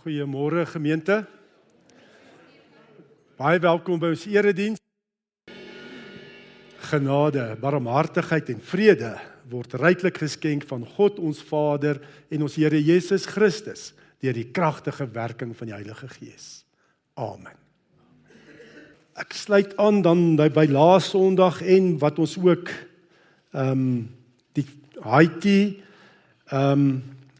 Goeiemôre gemeente. Baie welkom by ons erediens. Genade, barmhartigheid en vrede word ryklik geskenk van God ons Vader en ons Here Jesus Christus deur die kragtige werking van die Heilige Gees. Amen. Ek sluit aan dan by Laas Sondag en wat ons ook die Haiti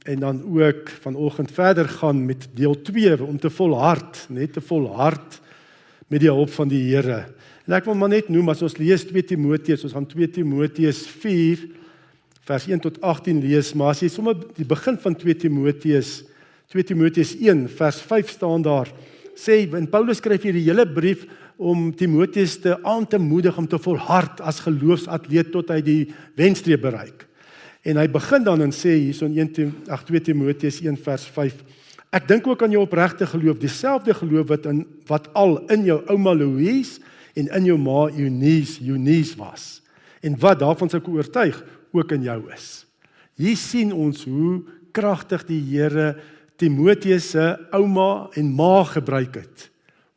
en dan ook vanoggend verder gaan met deel 2 om te volhard, net te volhard met die hulp van die Here. En ek wil maar net noem, as ons lees 2 Timoteus, ons gaan 2 Timoteus 4 vers 1 tot 18 lees, maar as jy sommer die begin van 2 Timoteus 1 vers 5 staan daar, sê, en Paulus skryf hier die hele brief om Timoteus aan te moedig om te volhard as geloofsatleet tot hy die wenstreep bereik. En hy begin dan en sê hier in 2 Timoteus 1 vers 5, ek dink ook aan jou opregte geloof, dieselfde geloof wat al in jou ouma Louise en in jou ma Eunice was. En wat daarvan sou ek oortuig ook in jou is. Hier sien ons hoe kragtig die Here Timoteus se ouma en ma gebruik het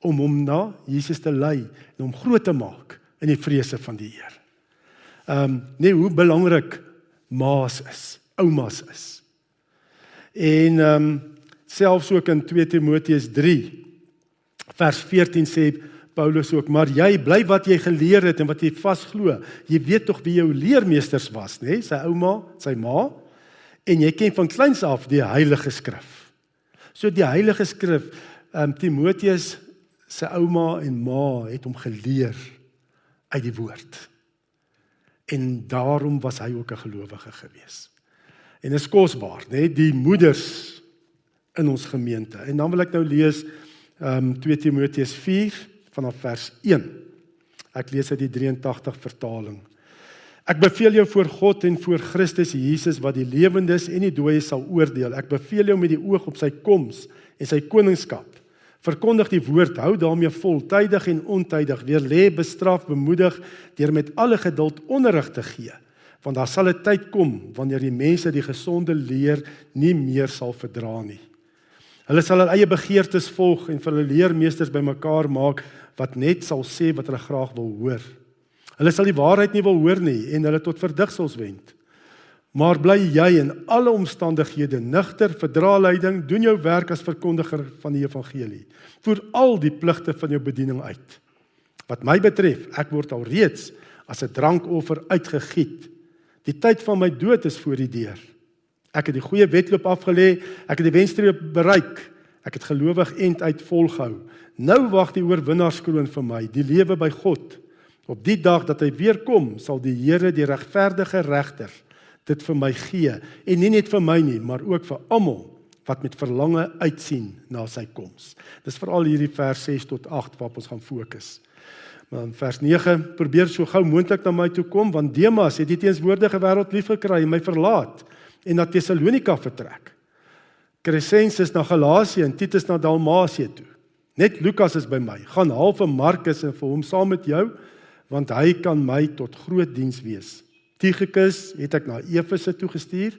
om hom na Jesus te lei en hom groot te maak in die vrese van die Here. Hoe belangrik ma's is, oumas is. En selfs ook in 2 Timoteus 3 vers 14 sê Paulus ook, maar jy bly wat jy geleer het en wat jy vasglo. Jy weet tog wie jou leermeesters was, né? Sy ouma, sy ma, en jy ken van kleins af die Heilige Skrif. So die Heilige Skrif, Timoteus sy ouma en ma het hom geleer uit die woord. En daarom was hy ook 'n gelowige gewees. En is kosbaar, né? Die moeders in ons gemeente. En dan wil ek nou lees 2 Timoteus 4 vanaf vers 1. Ek lees uit die 83 vertaling. Ek beveel jou voor God en voor Christus Jesus wat die lewendes en die dooies sal oordeel. Ek beveel jou met die oog op sy koms en sy koningskap. Verkondig die woord, hou daarmee vol, tydig en ontydig, weerlê, bestraf, bemoedig, deur met alle geduld onderrig te gee. Want daar sal 'n tyd kom wanneer die mense die gesonde leer nie meer sal verdra nie. Hulle sal hulle eie begeertes volg en vir hulle leermeesters bymekaar maak wat net sal sê wat hulle graag wil hoor. Hulle sal die waarheid nie wil hoor nie en hulle tot verdigsels wend. Maar bly jy in alle omstandighede nugter, verdra lyding, doen jou werk as verkondiger van die evangelie. Voer al die pligte van jou bediening uit. Wat my betref, ek word al reeds as 'n drankoffer uitgegiet. Die tyd van my dood is voor die deur. Ek het die goeie wedloop afgelê, ek het die wenstreep bereik, ek het gelowig end uit volgehou. Nou wag die oorwinnaarskroon vir my, die lewe by God. Op die dag dat hy weer kom, sal die Here, die regverdige regter, dit vir my gee, en nie net vir my nie, maar ook vir almal wat met verlange uitsien na sy koms. Dis veral hierdie vers 6 tot 8 waarop ons gaan fokus. Maar in vers 9, probeer so gou moontlik na my toe kom, want Demas het die teenswoordige wêreld lief gekry en my verlaat, en na Thessalonika vertrek. Crescens is na Galasië en Titus na Dalmasie toe. Net Lukas is by my, gaan haal vir Markus en vir hom saam met jou, want hy kan my tot groot diens wees. Tychicus het ek na Efese toe gestuur.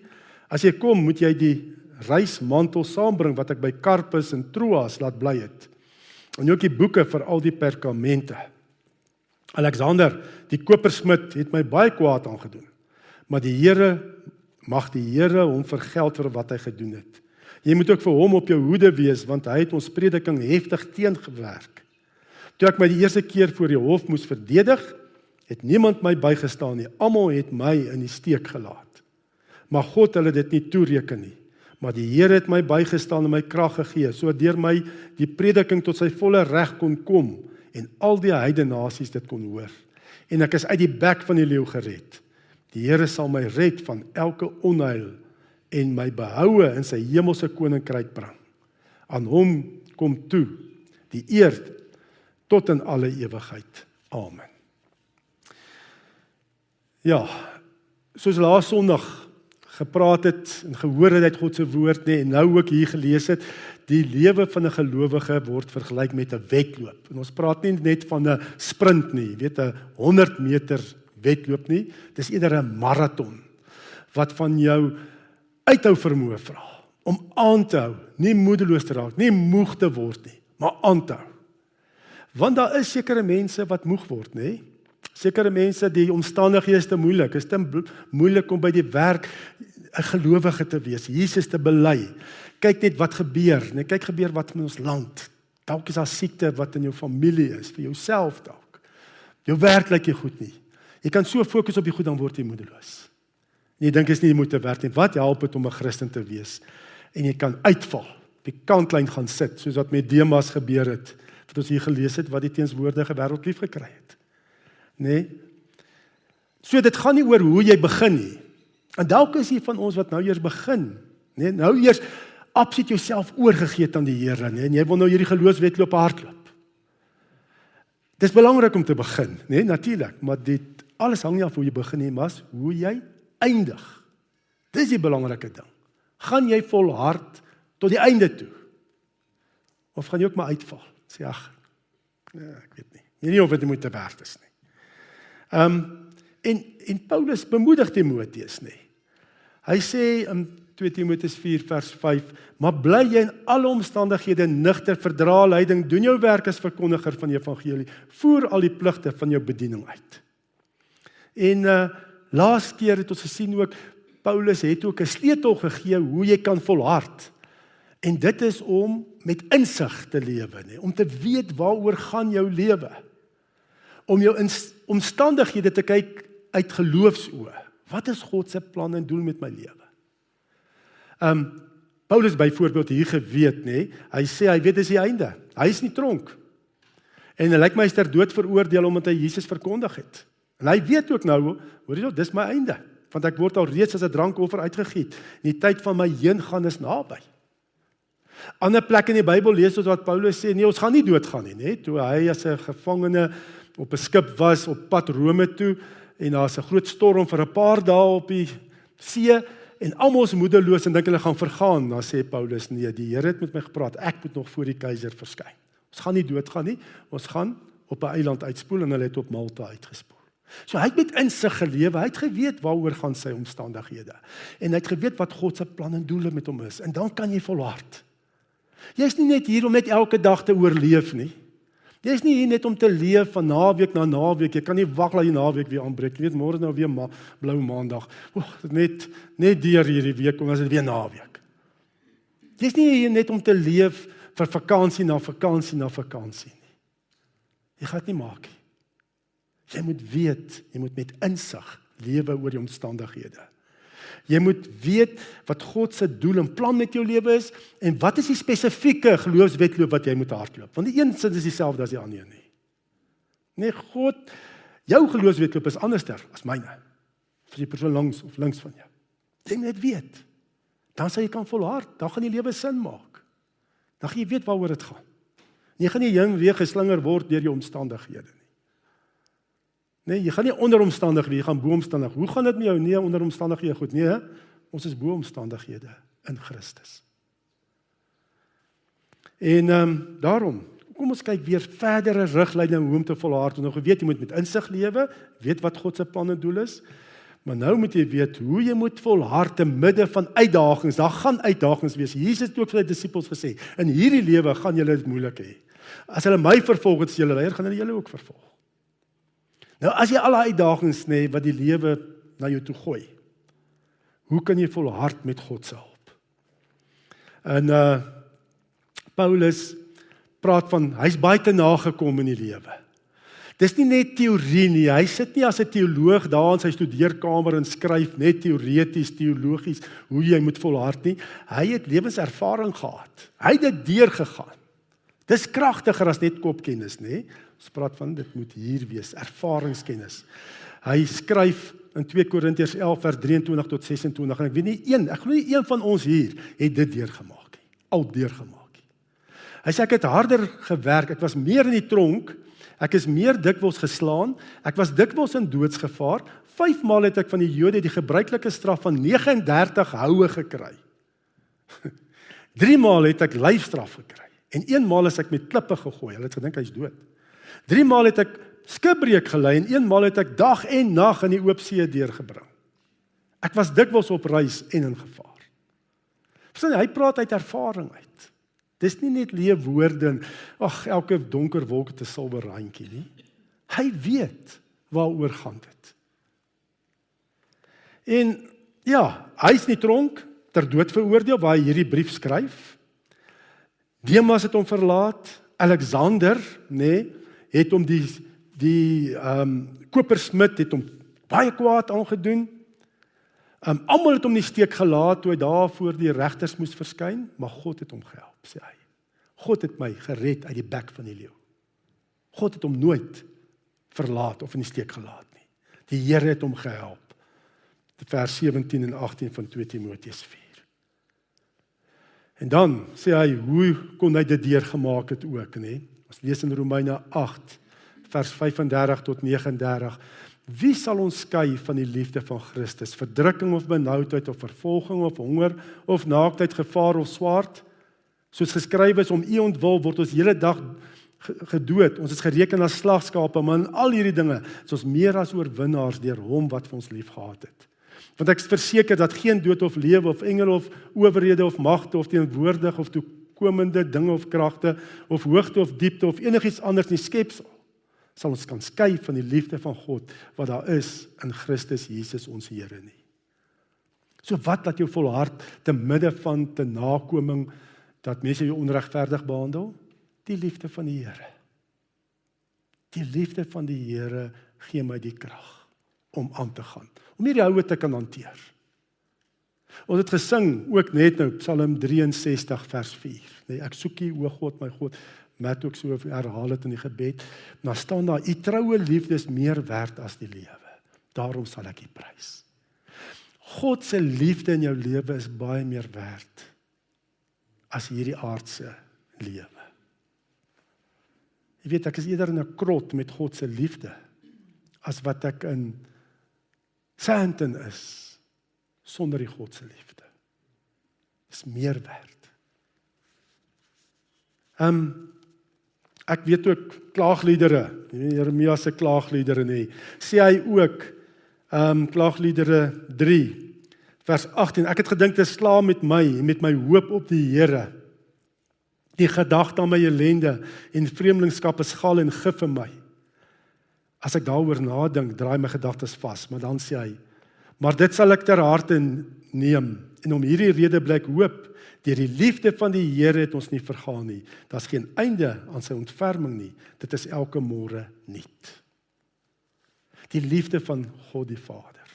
As jy kom, moet jy die reismantel saambring wat ek by Carpus en Troas laat bly het. En ook die boeke vir al die perkamente. Alexander, die kopersmid, het my baie kwaad aangedoen. Maar mag die Here hom vergeld vir wat hy gedoen het. Jy moet ook vir hom op jou hoede wees, want hy het ons prediking heftig teengewerk. Toe ek my die eerste keer voor die hof moes verdedig, het niemand my bygestaan nie. Almal het my in die steek gelaat. Maar God hulle dit nie toereken nie. Maar die Here het my bygestaan en my krag gegee, so deur my die prediking tot sy volle reg kon kom en al die heidene nasies dit kon hoor. En ek is uit die bek van die leeu gered. Die Here sal my red van elke onheil en my behoue in sy hemelse koninkryk bring. Aan hom kom toe die eer tot in alle ewigheid. Amen. Ja, soos laas Sondag gepraat het en gehoor het uit God se woord, en nou ook hier gelees het, die lewe van 'n gelowige word vergelyk met 'n wedloop. En ons praat nie net van 'n sprint nie, weet 'n 100 meter wedloop nie, dis eerder 'n maraton wat van jou uithou vermoë vra om aan te hou, nie moedeloos te raak, nie moeg te word nie, maar aan te hou. Want daar is sekere mense wat moeg word, nê? Sekere mense, die omstandighede is te moeilik, is te moeilik om by die werk 'n gelowige te wees, Jesus te bely. Kyk net wat gebeur, nee, kyk gebeur wat in ons land. Dalk is daar siekte wat in jou familie is, vir jouself dalk. Jou werk lyk nie goed nie. Jy kan so fokus op die goed, dan word jy moedeloos. En jy dink is nie jy moet te werk nie. Wat help dit om 'n Christen te wees? En jy kan uitval, op die kantlyn gaan sit, soos wat met Demas gebeur het, wat ons hier gelees het, wat die teenswoordige wêreld lief gekry het. Nee? So dit gaan nie oor hoe jy begin nie. En dalk is jy van ons wat nou eers begin. Nee, nou eers absoluut jouself oorgegee aan die Here, nee, en jy wil nou hierdie geloofswedloop hardloop. Dis belangrik om te begin, nee, natuurlik, maar dit alles hang nie af hoe jy begin nie, maar hoe jy eindig. Dis die belangrike ding. Gaan jy volhard tot die einde toe? Of gaan jy ook maar uitval? Sê ag, nee, ek weet nie. Jy nie of dit moet te werd is nie. En Paulus bemoedig Timoteus nie. Hy sê in 2 Timoteus 4 vers 5, maar bly jy in alle omstandighede nugter, verdra lyding, doen jou werk as verkondiger van die evangelie, voer al die pligte van jou bediening uit. En laas keer het ons gesien ook, Paulus het ook 'n sleutel gegee hoe jy kan volhard. En dit is om met insig te lewe, nee, om te weet waaroor gaan jou lewe. Om jou omstandighede te kyk uit geloofsoë. Wat is God se plan en doel met my lewe? Paulus byvoorbeeld hier geweet, nê, hy sê hy weet dis die einde. Hy is nie tronk. En hy lyk my is ter dood veroordeel omdat hy Jesus verkondig het. En hy weet ook nou, hoor jy, dis my einde, want ek word al reeds as 'n drankoffer uitgegiet. En die tyd van my heengaan is naby. Ander plekke in die Bybel lees ons wat Paulus sê, nee, ons gaan nie doodgaan nie, nê? Toe hy as 'n gevangene op 'n skip was op pad Rome toe en daar's 'n groot storm vir 'n paar dae op die see en almal is moedeloos en dink hulle gaan vergaan, dan sê Paulus, nee, die Here het met my gepraat, ek moet nog voor die keiser verskyn. Ons gaan nie doodgaan nie, ons gaan op 'n eiland uitspoel en hulle het op Malta uitgespoel. So hy het met insig gelewe, hy het geweet waaroor gaan sy omstandighede. En hy het geweet wat God se plan en doele met hom is. En dan kan jy volhard. Jy's nie net hier om net elke dag te oorleef nie. Jy's nie hier net om te leef van naweek na naweek. Jy kan nie wag dat die naweek weer aanbreek. Jy weet môre nou weer blou maandag. Net deur hierdie week kom as dit weer naweek. Jy's nie hier net om te leef vir vakansie na vakansie na vakansie nie. Jy gaan dit nie maak nie. Jy moet weet, jy moet met insig lewe oor die omstandighede. Jy moet weet wat God se doel en plan met jou lewe is en wat is die spesifieke geloofswedloop wat jy moet hardloop. Want die een sin is dieselfde as die ander nie. Nee, God, jou geloofswedloop is anderster as myne. Vir die persoon langs of links van jou. Jy moet net weet. Dan sal jy kan volhard, dan gaan die lewe sin maak. Dan gaan jy weet waaroor dit gaan. Jy gaan nie heen weer geslinger word deur jou omstandighede nie. Nee, jy gaan nie onder omstandig wees, jy gaan bo omstandig. Hoe gaan dit met jou? Nee, onder omstandighede goed. Nee, ons is bo omstandighede in Christus. En daarom, kom ons kyk weer verdere riglyne hoe om te volhard. Nou geweet jy moet met insig lewe, weet wat God se plan en doel is, maar nou moet jy weet hoe jy moet volhard te midde van uitdagings. Daar gaan uitdagings wees. Jesus het ook vir sy disippels gesê, in hierdie lewe gaan julle dit moeilik hê. As hulle my vervolg het, julle leier, gaan hulle julle ook vervolg. Nou as jy alle uitdagings nê wat die lewe na jou toe gooi, hoe kan jy volhard met God se hulp? En Paulus praat van hy's baie te nagekom in die lewe. Dis nie net teorie nie, hy sit nie as 'n teoloog daar in sy studeerkamer en skryf net teoreties, teologies hoe jy moet volhard nie. Hy het lewenservaring gehad. Hy het dit deurgegaan. Dis kragtiger as net kopkennis, nê? Ons praat van dit moet hier wees, ervaringskennis. Hy skryf in 2 Korintiërs 11 vers 23 tot 26 en ek glo nie een van ons hier het dit deurgemaak nie. Al deurgemaak nie. Hy sê ek het harder gewerk, ek was meer in die tronk, ek is meer dikwels geslaan, ek was dikwels in doodsgevaar. 5 maal het ek van die Jode die gebruikelike straf van 39 houe gekry. 3 maal het ek lyfstraf gekry. En 1 maal is ek met klippe gegooi. Hulle het gedink hy's dood. 3 maal het ek skipbreek gelei en 1 maal het ek dag en nag in die oop see deurgebring. Ek was dikwels op reis en in gevaar. Hy praat uit ervaring uit. Dis nie net leë woorde en elke donker wolk het 'n silwer randjie nie. Hy weet waaroor gaan dit. En ja, hy is in die tronk ter dood veroordeel waar hy hierdie brief skryf. Demas het hom verlaat. Alexander, het hom die kopersmid het hom baie kwaad aangedoen. Almal het hom nie steek gelaat toe hy daar voor die regters moes verskyn, maar God het hom gehelp, sê hy. God het my gered uit die bek van die leeu. God het hom nooit verlaat of in die steek gelaat nie. Die Here het hom gehelp. Vers 17 en 18 van 2 Timoteus 4. En dan sê hy, hoe kon hy dit deurgemaak het ook, Ons lees in Romeine 8, vers 35 tot 39. Wie sal ons skei van die liefde van Christus? Verdrukking of benoudheid of vervolging of honger of naaktheid, gevaar of swaard? Soos geskryf is, om U ontwil word ons hele dag gedood. Ons is gereken as slagskape, maar in al hierdie dinge is ons meer as oorwinnaars deur hom wat vir ons lief gehad het. Want ek is verseker dat geen dood of lewe of engele of owerhede of magte of teenwoordig of toekomende dinge of kragte of hoogte of diepte of enigiets anders nie skepsel sal ons kan skei van die liefde van God wat daar is in Christus Jesus ons Here nie. So wat laat jou volhard te midde van te nakoming dat mense jou onregverdig behandel? Die liefde van die Here. Die liefde van die Here gee my die krag om aan te gaan, om hierdie houe te kan hanteer. Ons het gesing ook net nou Psalm 63 vers 4. Ek soek U, o God, my God. Met ook so herhaal het in die gebed. Dan staan daar, U troue liefde is meer werd as die lewe. Daarom sal ek U prys. God se liefde in jou lewe is baie meer werd as hierdie aardse lewe. Jy weet, ek is eerder in 'n krot met God se liefde as wat ek in Sandton is sonder die God se liefde. Is meer werd. Ek weet ook klaagliedere, Jeremia se klaagliedere sê hy ook, klaagliedere 3, vers 18, ek het gedink dit sla met my hoop op die Here. Die gedagte aan my ellende en vreemdelingskap is gal en gif vir my. As ek daaroor nadink, draai my gedagtes vas, maar dan sê hy, maar dit sal ek ter harte neem, en om hierdie rede bly ek hoop, deur die liefde van die Here het ons nie vergaan nie. Daar's geen einde aan sy ontferming nie. Dit is elke môre nuut. Die liefde van God die Vader.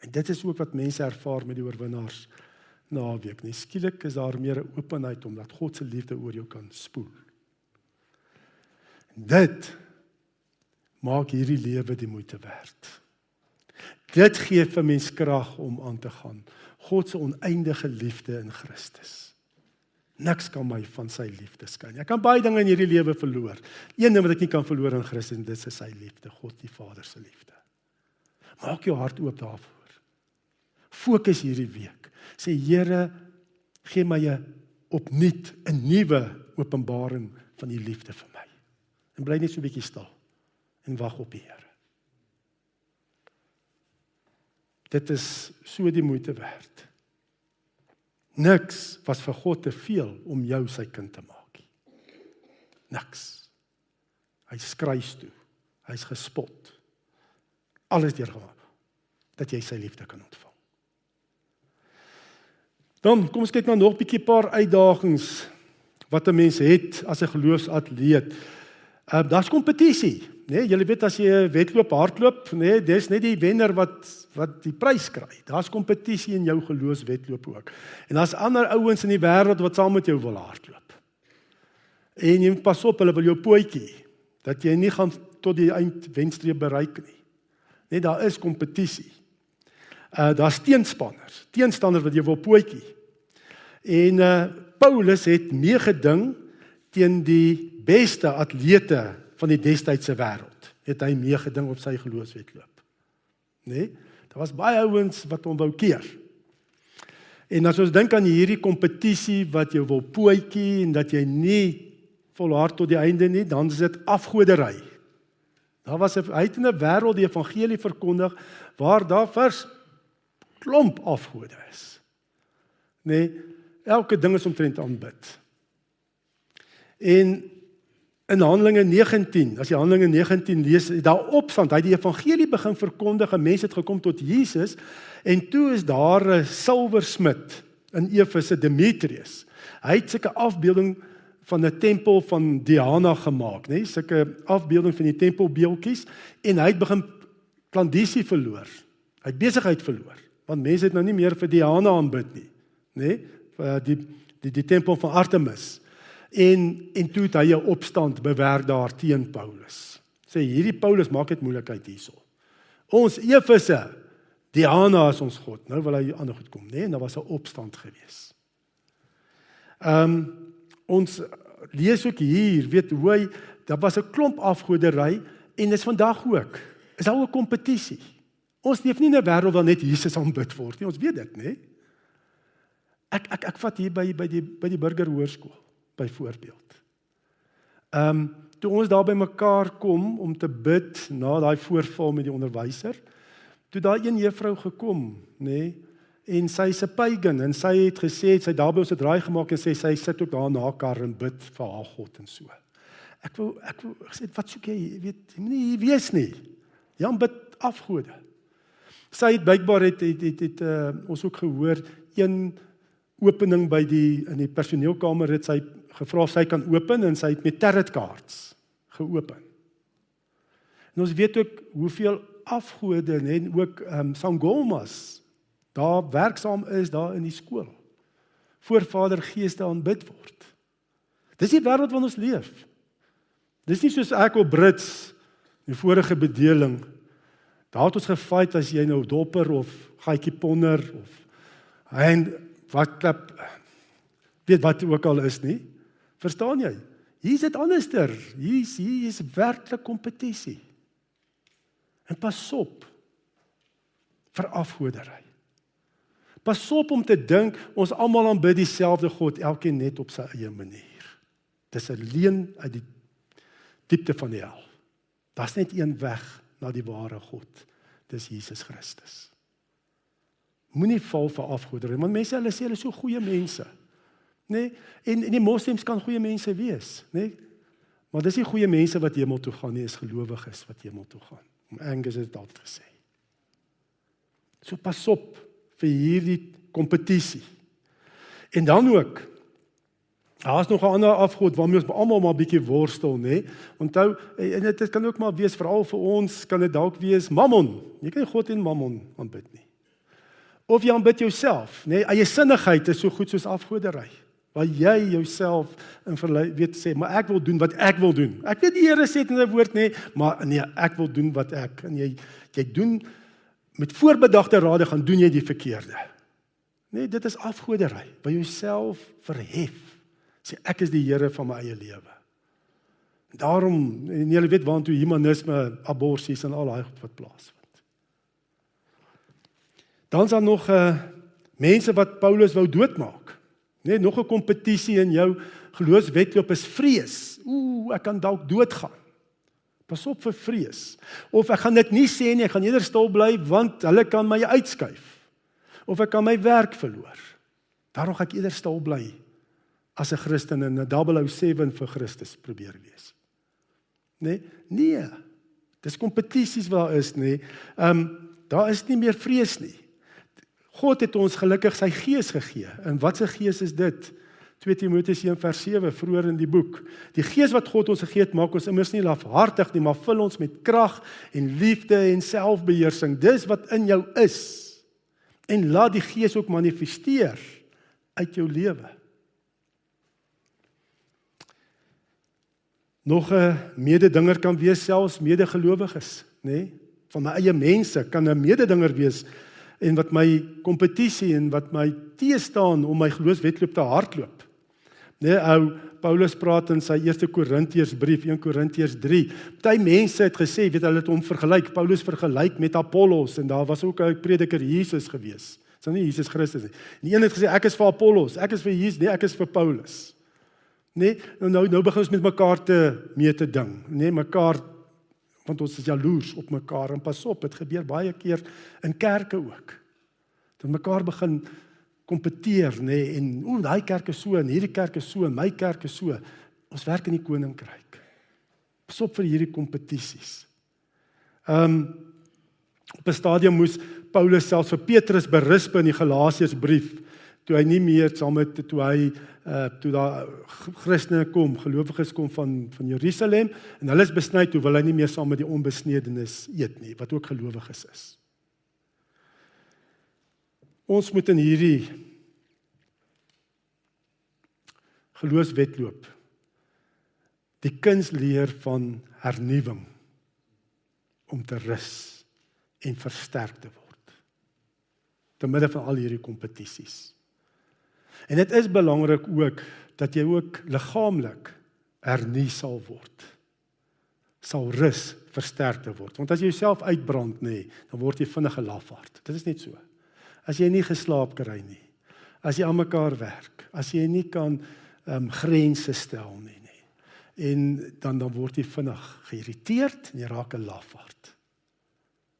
En dit is ook wat mense ervaar met die oorwinnaars naweek. Skielik is daar meer 'n openheid omdat God se liefde oor jou kan spoel. En dit maak hierdie lewe die moeite werd. Dit gee vir mens krag om aan te gaan. God se oneindige liefde in Christus. Niks kan my van sy liefde skei nie. Ek kan baie dinge in hierdie lewe verloor. Een ding wat ek nie kan verloor in Christus, en dit is sy liefde, God die Vader se liefde. Maak jou hart oop daarvoor. Fokus hierdie week. Sê Here, gee my opnuut 'n nuwe openbaring van die liefde vir my. En bly net so 'n bietjie stil en wag op die Here. Dit is so die moeite werd. Niks was vir God te veel om jou sy kind te maak. Niks. Hy skruis toe. Hy's gespot. Alles deurgemaak dat jy sy liefde kan ontvang. Dan kom ons kyk nou nog 'n bietjie paar uitdagings wat 'n mens het as 'n geloofsatleet. Daar's kompetisie. Julle weet as jy 'n wedloop hardloop, dis net die wenner wat die prys kry. Daar's kompetisie in jou geloofswedloop ook. En daar's ander ouens in die wêreld wat saam met jou wil hardloop. En jy moet pas op, hulle wil jou pootjie, dat jy nie gaan tot die eindwenstreep bereik nie. Daar is kompetisie. Daar's teenstanders wat jy wil pootjie. En Paulus het meegeding teen die beste atlete van die destydse wêreld. Het hy meegeding op sy geloofswedloop. Daar was baie ouens wat hom wou keer. En as ons dink aan hierdie kompetisie wat jou wil pootjie en dat jy nie volhard tot die einde nie, dan is dit afgodery. Hy het in 'n wêreld die evangelie verkondig waar daar vers klomp afgode is. Nee, elke ding is omtrent aanbid. En in Handelinge 19, as jy Handelinge 19 lees, daar opstand, hy het die evangelie begin verkondig, en mense het gekom tot Jesus, en toe is daar 'n silversmid in Efese, Demetrius. Hy het sulke afbeelding van 'n tempel van Diana gemaak, nee, sulke afbeelding van die tempelbeeldjies, en hy het begin klandisie verloor. Hy het besigheid verloor, want mense het nou nie meer vir Diana aanbid nie, nee, die tempel van Artemis. En toe het hy 'n opstand bewerk daar teen Paulus. Sê hierdie Paulus maak dit moeilikheid hierso. Ons Efese, Diana is ons God. Nou wil hy ander goed kom, nee, en daar was 'n opstand gewees. Ons lees ook hier, weet hoe hy, daar was 'n klomp afgoderry, en dis vandag ook. Is daar 'n kompetisie? Ons leef nie in 'n wêreld waar net Jesus aanbid word nie. Ons weet dit, nee. Ek vat hier by die Burger Hoërskool byvoorbeeld. Toe ons daar by mekaar kom om te bid na daai voorval met die onderwyser, toe daar een juffrou gekom, nee, en sy's 'n pagan, en sy het gesê, sy daar by ons 'n draai gemaak en sê sy sit ook daar na kar en bid vir haar God en so. Ek wou gesê, wat soek jy? Weet, jy moenie hier wees nie. Jy aanbid afgode. Sy het blykbaar het ons ook gehoor, een opening in die personeelkamer het sy gevra of sy kan open, en sy het met tarotkaarts geopen. En ons weet ook hoeveel afgode, en ook sangomas daar werksaam is daar in die skool, voorvadergeeste aanbid word. Dis die wêreld waarin ons leef. Dis nie soos ek op Brits, die vorige bedeling, daar het ons gefight as jy nou dopper of gaatjie ponder of en wat klap, weet wat ook al is nie. Verstaan jy? Hier is dit anderster. Hier is werklik kompetisie. En pas op vir afgoderry. Pas op om te dink ons almal aanbid dieselfde God, elkeen net op sy eie manier. Dis 'n leuen uit die diepte van die hel. Daar's net een weg na die ware God. Dis Jesus Christus. Moenie val vir afgoderry, want mense hulle sê hulle is so goeie mense. Nee, en die moslems kan goeie mense wees, nee? Maar dis nie goeie mense wat hemel toe gaan nie, is gelowiges wat hemel toe gaan. Angus het dit altyd gesê. So pas op vir hierdie kompetisie. En dan ook, daar is nog 'n ander afgod waarmee ons almal maar 'n bietjie worstel, nê? Onthou, en dit kan ook maar wees, veral vir ons, kan dit dalk wees Mammon. Jy kan nie God en Mammon aanbid nie. Of jy aanbid jouself, nê? Eie sinnigheid is so goed soos afgoderry. Waar jy jouself in weet sê, maar ek wil doen wat ek wil doen. Ek weet die Here sê dit in sy woord, nê, maar nee, ek wil doen wat ek, en jy doen met voorbedagte rade gaan doen jy die verkeerde. Nee, dit is afgoderry, by jouself verhef. Sê ek is die Here van my eie lewe. Daarom, en julle weet waantoe humanisme, aborsies en al daai goed wat plaasvind. Dan is daar nog mense wat Paulus wou doodmaak. Nee, nog 'n kompetisie in jou geloofswedloop is vrees. Ek kan dalk doodgaan. Pas op vir vrees. Of ek gaan dit nie sê nie, ek gaan eerder stil bly want hulle kan my uitskuif. Of ek kan my werk verloor. Daarom gaan ek eerder stil bly as 'n Christen en 'n 007 vir Christus probeer wees. Nee. Dis kompetisies waar is, nee. Daar is nie meer vrees nie. God het ons gelukkig sy gees gegee. En wat se gees is dit? 2 Timoteus 1:7 vroeër in die boek. Die gees wat God ons gegee het, maak ons immers nie lafhartig nie, maar vul ons met krag en liefde en selfbeheersing. Dis wat in jou is. En laat die gees ook manifesteer uit jou lewe. Nog 'n mededinger kan wees, selfs medegelowiges, nê? Van my eie mense kan 'n mededinger wees en wat my kompetisie en wat my teestaan om my geloofswedloop te hardloop. Paulus praat in sy 1 Korintiërs brief, 1 Korintiërs 3. Party mense het gesê, weet hulle het hom vergelyk, Paulus vergelyk met Apollos en daar was ook 'n prediker Jesus gewees. Dit is nie Jesus Christus nie. Die een het gesê ek is vir Apollos, ek is vir Jesus, nee, ek is vir Paulus. Nee, nou begin ons met mekaar mee te ding. Nee, mekaar, want ons is jaloers op mekaar en pas op, dit gebeur baie keer in kerke ook. Dat mekaar begin kompeteer, nê, en daai kerk is so en hierdie kerk is so en my kerk is so. Ons werk in die koninkryk. Pas op vir hierdie kompetisies. Op 'n stadium moes Paulus selfs vir Petrus berisp in die Galasiërsbrief, toe hy nie meer saam met toe daar Christene kom, gelowiges kom van Jerusalem, en hulle is besny, toe wil hy nie meer saam met die onbesnedenes eet nie, wat ook gelowiges is. Ons moet in hierdie geloofswedloop die kuns leer van hernuwing om te rus en versterk te word te midde van al hierdie kompetisies. En dit is belangrik ook dat jy ook liggaamlik hernu sal word. Sal rus, versterk te word. Want as jy jouself uitbrand, dan word jy vinnig 'n lafaard. Dit is net so. As jy nie geslaap kry nie, as jy aan mekaar werk, as jy nie kan grense stel nie, en dan word jy vinnig geïrriteerd en jy raak 'n lafaard.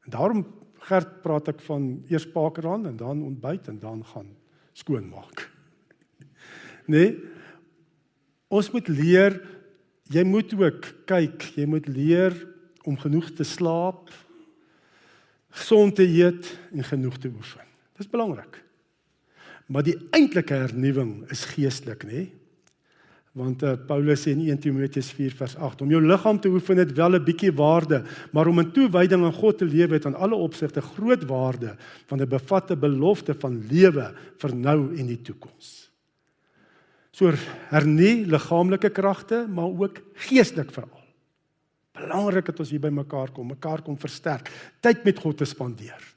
En daarom, Gert, praat ek van eers pakeraan en dan ontbyt en dan gaan skoonmaak. Ons moet leer, jy moet ook kyk, jy moet leer om genoeg te slaap, gesond te eet en genoeg te oefen. Dit is belangrik. Maar die eintlike hernuwing is geestelik, Want Paulus sê in 1 Timoteus 4 vers 8, om jou liggaam te oefen het wel 'n bietjie waarde, maar om in toewyding aan God te lewe het aan alle opsigte groot waarde, want dit bevat 'n belofte van lewe vir nou en die toekoms. So hernu liggaamlike kragte, maar ook geestelik veral. Belangrik dat ons hier by mekaar kom versterk, tyd met God te spandeer.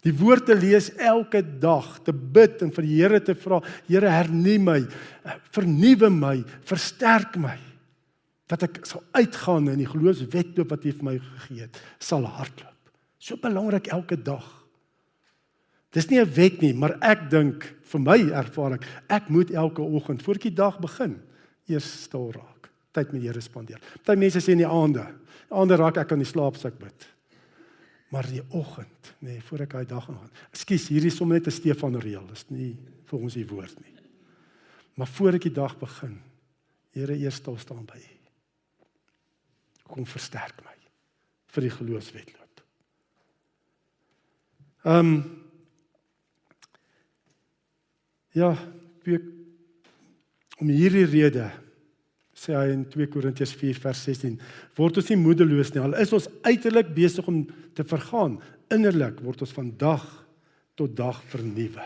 Die woord te lees elke dag, te bid en vir die Here te vra, Here hernu my, vernuwe my, versterk my, dat ek sal uitgaan in die geloofswedloop wat U vir my gegee het, sal hardloop. So belangrik elke dag. Dis nie 'n wet nie, maar ek dink, vir my ervaring, ek moet elke oggend, voor ek die dag begin, eers stil raak, tyd met die Here spandeer. Party mense sê in die aande raak ek aan die slaapsak bid. Maar die oggend, voor ek daai dag gaan. Ekskuus, hierdie is sommer net 'n Stefan reël, dis nie vir ons die woord nie. Maar voor ek die dag begin, Here, eers stil staan by U. Kom versterk my vir die geloofswedloop. Om hierdie rede sê hy in 2 Korintiërs 4 vers 16, word ons nie moedeloos nie, al is ons uiterlik besig om te vergaan, innerlik word ons van dag tot dag vernuwe.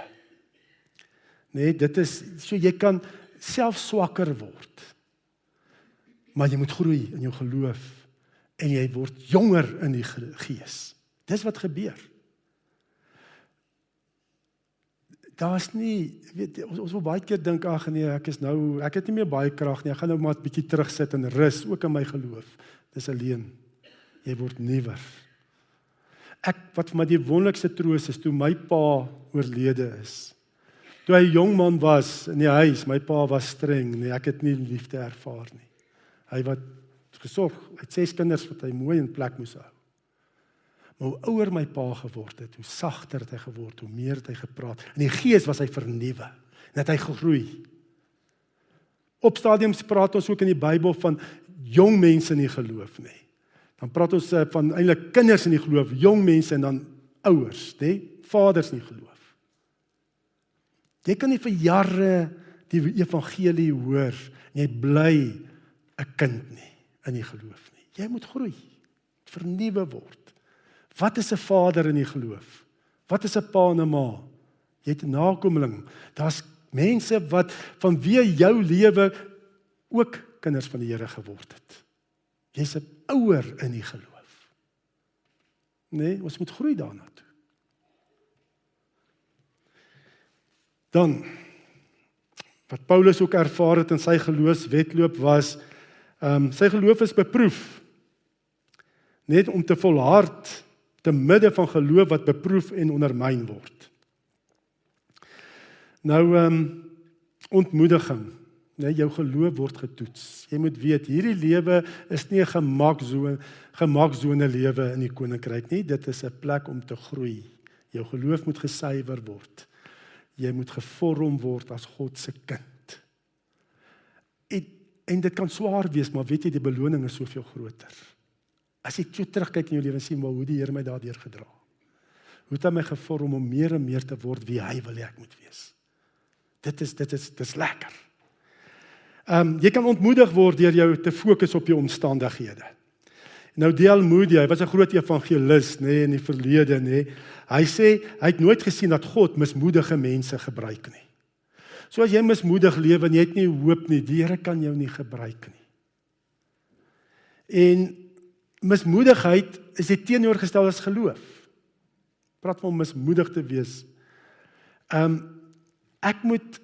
Dit is, so jy kan self swakker word, maar jy moet groei in jou geloof, en jy word jonger in die gees. Dis wat gebeur. Daar is nie, ons wil baie keer dink, ek het nie meer baie krag nie, ek gaan nou maar 'n bietjie terugsit en rus, ook in my geloof. Dis alleen. Jy word nuwer. Wat vir my die wonderlikste troos is, toe my pa oorlede is. Toe hy 'n jong man was in die huis, my pa was streng, ek het nie liefde ervaar nie. Hy wat gesorg, hy het 6 kinders wat hy mooi in plek moes hou. Maar hoe ouer my pa geword het, hoe sagter het hy geword, hoe meer het hy gepraat. In die gees was hy vernuwe, en het hy gegroei. Op stadiums praat ons ook in die Bybel van jong mense in die geloof, Dan praat ons van eintlik kinders in die geloof, jong mense en dan ouers, vaders in die geloof. Jy kan nie vir jare die evangelie hoor, en jy bly 'n kind in die geloof nie. Jy moet groei, vernuwe word. Wat is 'n vader in die geloof? Wat is 'n pa en 'n ma? Jy het 'n nakomeling. Daar's mense wat vanweë jou lewe ook kinders van die Here geword het. Jy's 'n ouer in die geloof. Ons moet groei daarna toe. Dan, wat Paulus ook ervaar het in sy geloofswedloop was, sy geloof is beproef. Net om te volhard te midde van geloof wat beproef en ondermyn word. Ontmoediging. Jou geloof word getoets. Jy moet weet, hierdie lewe is nie 'n gemaksone lewe in die koninkryk nie. Dit is 'n plek om te groei. Jou geloof moet gesuiwer word. Jy moet gevorm word as God se kind. En dit kan swaar wees, maar weet jy, die beloning is soveel groter. As jy so terugkyk in jou lewe en sien, maar hoe die Here my daardeur gedra. Hoe het hy my gevorm om meer en meer te word wie hy wil hê ek moet wees. Dit is lekker. Jy kan ontmoedig word deur jou te fokus op jou omstandighede. Nou D.L. Moody, hy was 'n groot evangelis, in die verlede, Hy sê, hy het nooit gesien dat God mismoedige mense gebruik nie. So as jy mismoedig lewe en jy het nie hoop nie, die Here kan jou nie gebruik nie. En mismoedigheid is die teenoorgestel as geloof. Praat van om mismoedig te wees. Ek moet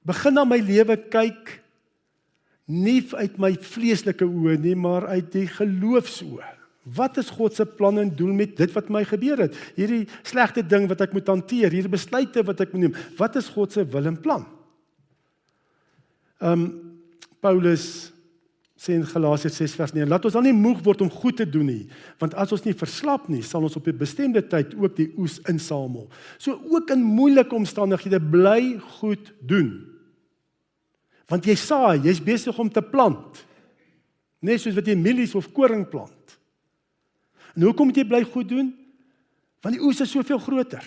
begin na my lewe kyk, nie uit my vleeslike oë nie, maar uit die geloofsoë. Wat is God se plan en doel met dit wat my gebeur het? Hierdie slegte ding wat ek moet hanteer, hierdie besluite wat ek moet neem. Wat is God se wil en plan? Paulus sê in Galasiërs 6 vers 9, laat ons dan nie moeg word om goed te doen nie, want as ons nie verslap nie, sal ons op 'n bestemde tyd ook die oes insamel. So ook in moeilike omstandighede bly goed doen. Want jy saai, jy's besig om te plant. Net soos wat jy mielies of koring plant. En hoekom moet jy bly goed doen? Want die oes is soveel groter.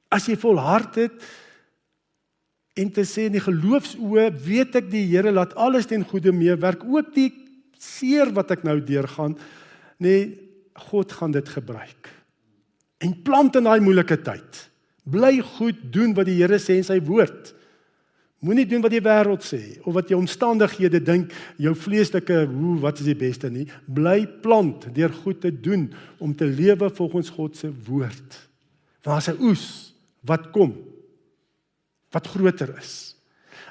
As jy volhard het en te sê in die geloofsoë, weet ek die Here laat alles ten goeie meewerk, ook die seer wat ek nou deurgaan, God gaan dit gebruik. En plant in daai moeilike tyd. Bly goed doen wat die Here sê in sy woord. Moenie doen wat die wêreld sê, of wat jou omstandighede dink, jou vleeslike, wat is die beste nie. Bly plant deur goed te doen, om te lewe volgens God se woord. Want daar's 'n oes wat kom, wat groter is.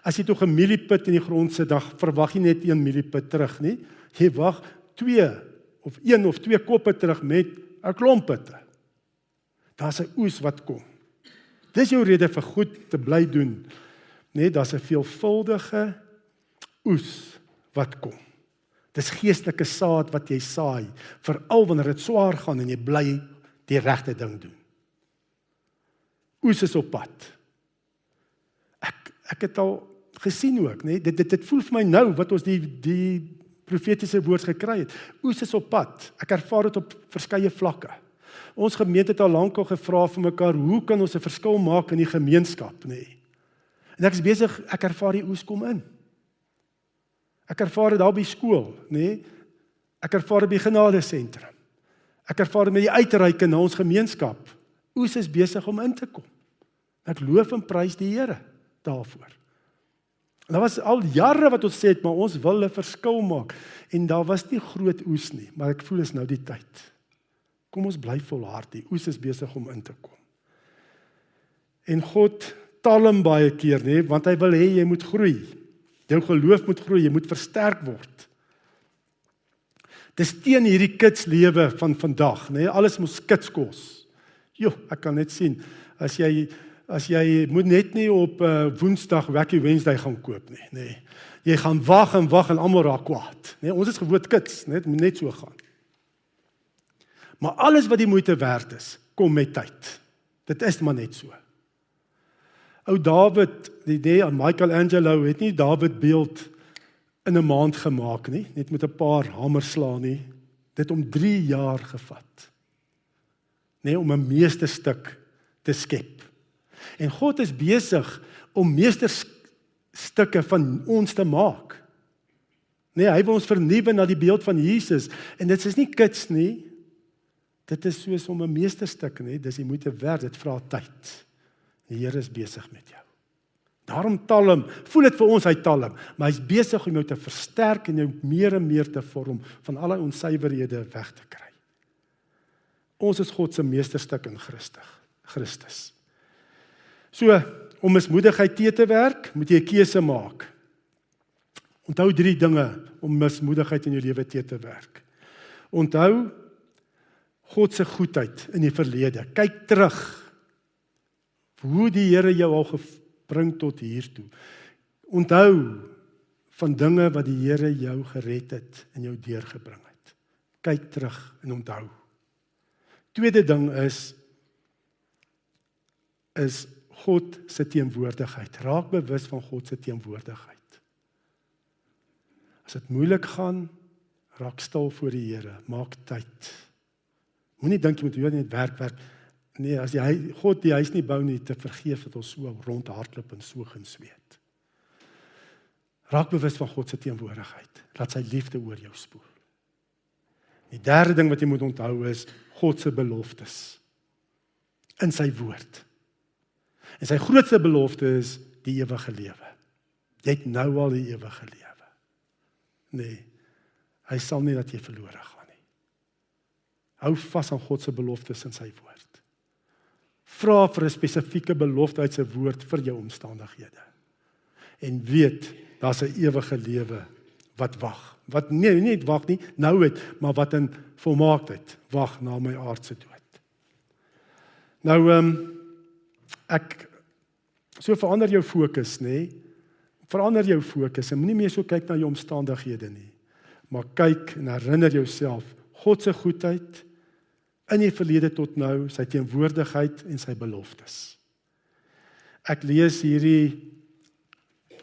As jy tog 'n mieliepit in die grond sit, dan verwag jy net 1 mieliepit terug, nie? Jy wag 2 of 1 of 2 koppe terug met 'n klomp pitte. Daar's 'n oes wat kom. Dis jou rede vir goed te bly doen. Daar's 'n veelvuldige oes wat kom. Dis geestelike saad wat jy saai, veral wanneer dit swaar gaan en jy bly die regte ding doen. Oes is op pad. Ek het al gesien ook, dit voel vir my nou wat ons die profetiese woord gekry het. Oes is op pad. Ek ervaar dit op verskeie vlakke. Ons gemeente het al lank al gevra vir mekaar, hoe kan ons 'n verskil maak in die gemeenskap, En ek is besig, ek ervaar die oes kom in. Ek ervaar dit daar by skool, Ek ervaar dit by genadesentrum. Ek ervaar dit met die uitreike na ons gemeenskap. Oes is besig om in te kom. Ek loof en prys die Here daarvoor. Daar was al jare wat ons sê het, maar ons wil 'n verskil maak. En daar was nie groot oes nie, maar ek voel is nou die tyd. Kom ons bly volhard, die oes is besig om in te kom. En God talm baie keer, want hy wil hê jy moet groei. Jou geloof moet groei, jy moet versterk word. Dis teen hierdie kidslewe van vandag, alles moet kits kos. Ek kan net sien, as jy moet net nie op Woensdag Wacky Wednesday gaan koop nie. Jy gaan wag en almal raak kwaad. Ons is gewoond kids, dit moet net so gaan. Maar alles wat die moeite werd is, kom met tyd. Dit is maar net so. Ou David, die idee aan Michelangelo het nie David beeld in 'n maand gemaak nie, net met 'n paar hamers slaan nie. Dit om 3 jaar gevat. Om 'n meesterstuk te skep. En God is besig om meesterstukke van ons te maak. Hy wil ons vernuwe na die beeld van Jesus. En dit is nie kits nie. Dit is soos om 'n meesterstuk, dis jy moet werk, dit vra tyd. Die Here is besig met jou. Daarom talm, voel dit vir ons hy talm, maar hy's besig om jou te versterk en jou meer en meer te vorm, van al die onsuiverhede weg te kry. Ons is God se meesterstuk in Christus. So, om mismoedigheid te werk, moet jy 'n keuse maak. Onthou 3 dinge om mismoedigheid in jou lewe te werk. Onthou God se goedheid in die verlede. Kyk terug hoe die Here jou al gebring tot hier toe. Onthou van dinge wat die Here jou gered het en jou deurgebring het. Kyk terug en onthou. Tweede ding is God se teenwoordigheid. Raak bewus van God se teenwoordigheid. As dit moeilik gaan, raak stil voor die Here, maak tyd. Moenie dink jy moet weer net werk. Nee, as God die huis nie bou nie, te vergeef dat ons so rondhardloop en so gesweet. Raak bewus van God se teenwoordigheid. Laat sy liefde oor jou spoel. Die derde ding wat jy moet onthou is God se beloftes in sy woord. En sy grootste belofte is die ewige lewe. Jy het nou al die ewige lewe. Nee, hy sal nie dat jy verlore gaan nie. Hou vas aan God se beloftes in sy woord. Vra vir 'n spesifieke belofte uit sy woord vir jou omstandighede. En weet, daar's 'n ewige lewe wat wag. Wat nie net wag nie, nou het, maar wat in volmaaktheid wag na my aardse dood. Nou, so verander jou fokus, nê? Verander jou fokus en moenie meer so kyk na jou omstandighede nie. Maar kyk en herinner jouself God se goedheid in die verlede tot nou, sy teenwoordigheid en sy beloftes. Ek lees hierdie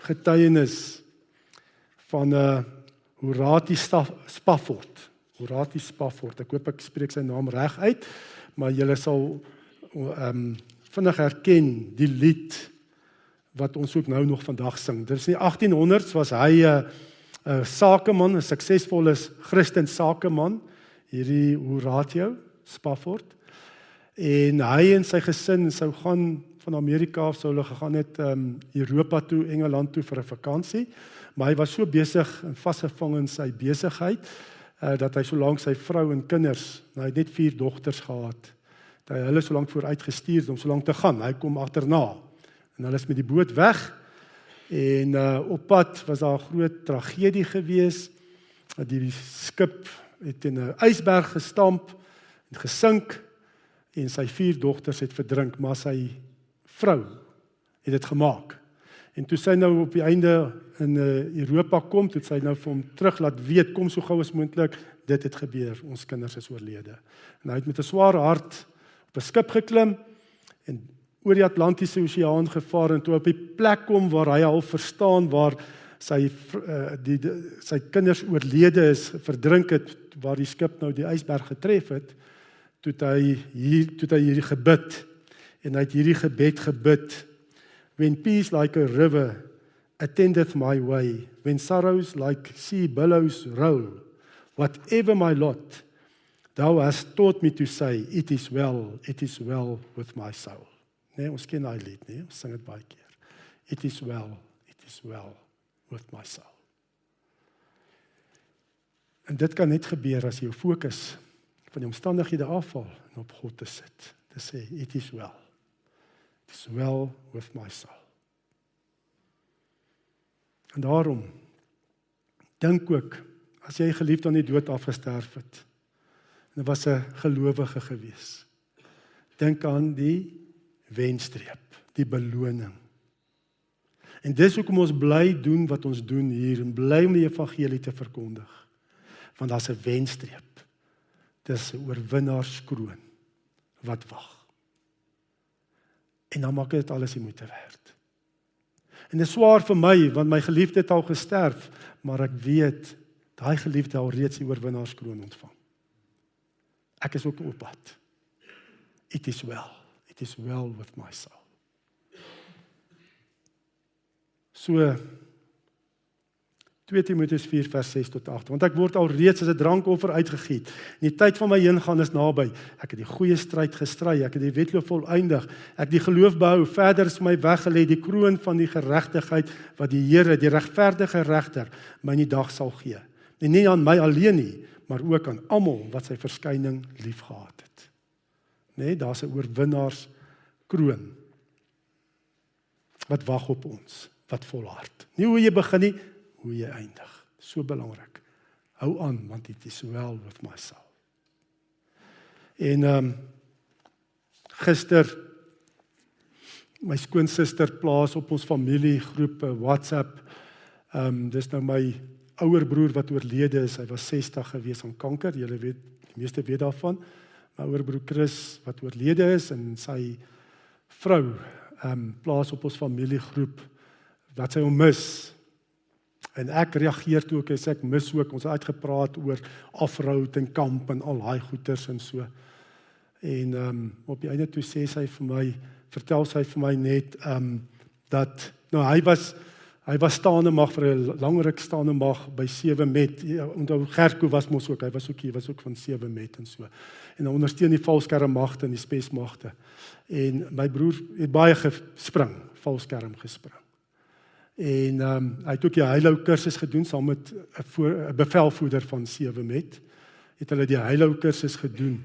getuienis van Horati Spafford. Horati Spafford. Ek hoop ek spreek sy naam reg uit, maar julle sal vinnig herken die lied wat ons ook nou nog vandag sing. Dit is in die 1800s was hy 'n sakeman, 'n suksesvolle Christen sakeman, hierdie Horati Spafford. En hy en sy gesin sou gaan van Amerika af, sou hulle gegaan het Europa toe, Engeland toe vir 'n vakansie, maar hy was so besig en vasgevang in sy besigheid dat hy so lank sy vrou en kinders, hy het net 4 dogters gehad, dat hy hulle so lank vooruit gestuur het om so lank te gaan. Hy kom agterna en hulle is met die boot weg en op pad was daar 'n groot tragedie gewees. Die skip het in 'n ysberg gestamp en gesink en sy 4 dogters het verdrink, maar sy vrou het dit gemaak. En toe sy nou op die einde in Europa kom, toe sy nou vir hom terug laat weet, kom so gou as moontlik, dit het gebeur, ons kinders is oorlede. En hy het met 'n swaar hart op 'n skip geklim en oor die Atlantiese Oseaan gevaar en toe op die plek kom waar hy al verstaan waar sy kinders oorlede is, verdrink het, waar die skip nou die ysberg getref het, toe het hy hierdie gebid en hy het hierdie gebed gebid. When peace like a river attendeth my way, when sorrows like sea billows roll, whatever my lot, thou hast taught me to say, it is well with my soul. Nee, ons ken daai lied, nee, ons sing dit baie keer. It is well with my soul. En dit kan net gebeur as jy jou fokus van die omstandighede afval en op God te sit. Te sê, it is well with my soul. En daarom, dink ook, as jy geliefd aan die dood afgesterf het, en was 'n gelowige gewees, dink aan die wenstreep, die beloning. En dis hoekom ons bly doen wat ons doen hier, en bly om die evangelie te verkondig. Want daar's 'n wenstreep. Dis 'n oorwinnaarskroon wat wag. En dan maak dit alles die moeite werd. En dit is swaar vir my, want my geliefde het al gesterf, maar ek weet, daai geliefde al reeds die oorwinnaarskroon ontvang. Ek is ook op pad. It is well with my soul. So, 2 Timoteus 4 vers 6 tot 8, want ek word al reeds as 'n drankoffer uitgegiet, en die tyd van my heengaan is naby. Ek het die goeie stryd gestry, ek het die wedloop volëindig, ek het die geloof behou, verder is my weggelê die kroon van die geregtigheid, wat die Here, die regverdige regter, my in die dag sal gee. En nie aan my alleen nie, maar ook aan almal wat sy verskyning liefgehad het. Nee, daar's 'n oorwinnaarskroon, wat wag op ons, wat volhard. Nie hoe jy begin nie, hoe jy eindig. So belangrik. Hou aan, want it is well with my soul. En gister, my skoonsister plaas op ons familiegroep WhatsApp, dis nou my ouer broer wat oorlede is, hy was 60 gewees aan kanker, julle weet, die meeste weet daarvan, my ouer broer Chris wat oorlede is, en sy vrou, plaas op ons familiegroep, dat sy hom mis. En ek reageer toe ook, ek mis ook, ons het uitgepraat oor afroud en kamp en al daai goeters en so. En op die einde toe vertel sy vir my net, dat, nou hy was staande mag vir 'n lang ruk staande mag by 7 Met. Onthou Gerko was mos ook, hy was ook van 7 Met en so. En hy ondersteun die valskermmagte en die spesmagte. En my broer het baie gespring, valskerm gespring. En hy het ook die Heilou kursus gedoen saam met 'n bevelvoerder van 7 Met. Het hulle die Heilou kursus gedoen.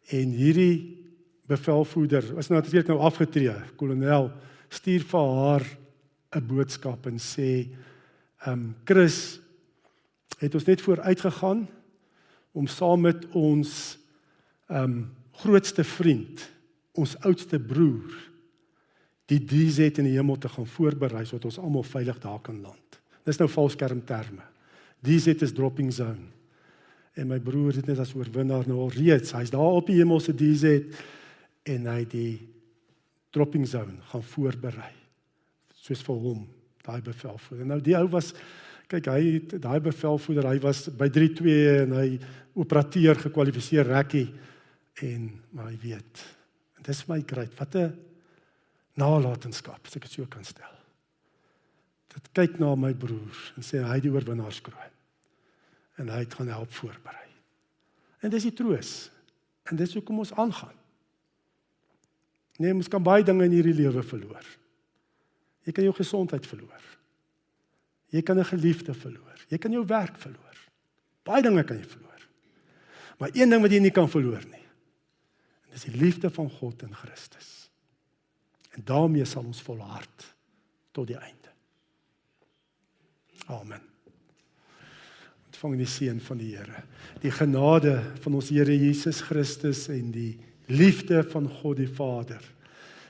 En hierdie bevelvoerder was natuurlik nou afgetree, kolonel, stuur vir haar 'n boodskap en sê, Chris, het ons net vooruit gegaan om saam met ons grootste vriend, ons oudste broer, die DZ in die hemel te gaan voorberei, sodat ons almal veilig daar kan land. Dis nou valskermterme. DZ is dropping zone. En my broer het net as oorwinnaar nou al reeds, hy's daar op die hemelse DZ, en hy die dropping zone gaan voorberei. Soos vir hom, daai bevelvoerder. Nou die ou was, kyk, daai bevelvoerder, hy was by 3-2 en hy operateur gekwalifiseer rekkie, maar hy weet, en dis my great, wat 'n nalatenskap, as ek dit so kan stel. Dit kyk na my broer en sê, hy die oorwinnaarskroon, en hy het gaan help voorberei. En dis die troos, en dis hoekom ons aangaan. Nee, ons kan baie dinge in hierdie lewe verloor. Jy kan jou gesondheid verloor. Jy kan 'n geliefde verloor. Jy kan jou werk verloor. Baie dinge kan jy verloor. Maar een ding wat jy nie kan verloor nie. En dis die liefde van God in Christus. En daarmee sal ons volhard tot die einde. Amen. Ontvang die seën van die Here. Die genade van ons Here Jesus Christus en die liefde van God die Vader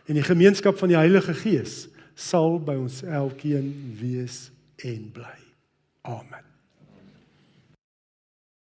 en die gemeenskap van die Heilige Gees sal by ons elkeen wees en bly. Amen.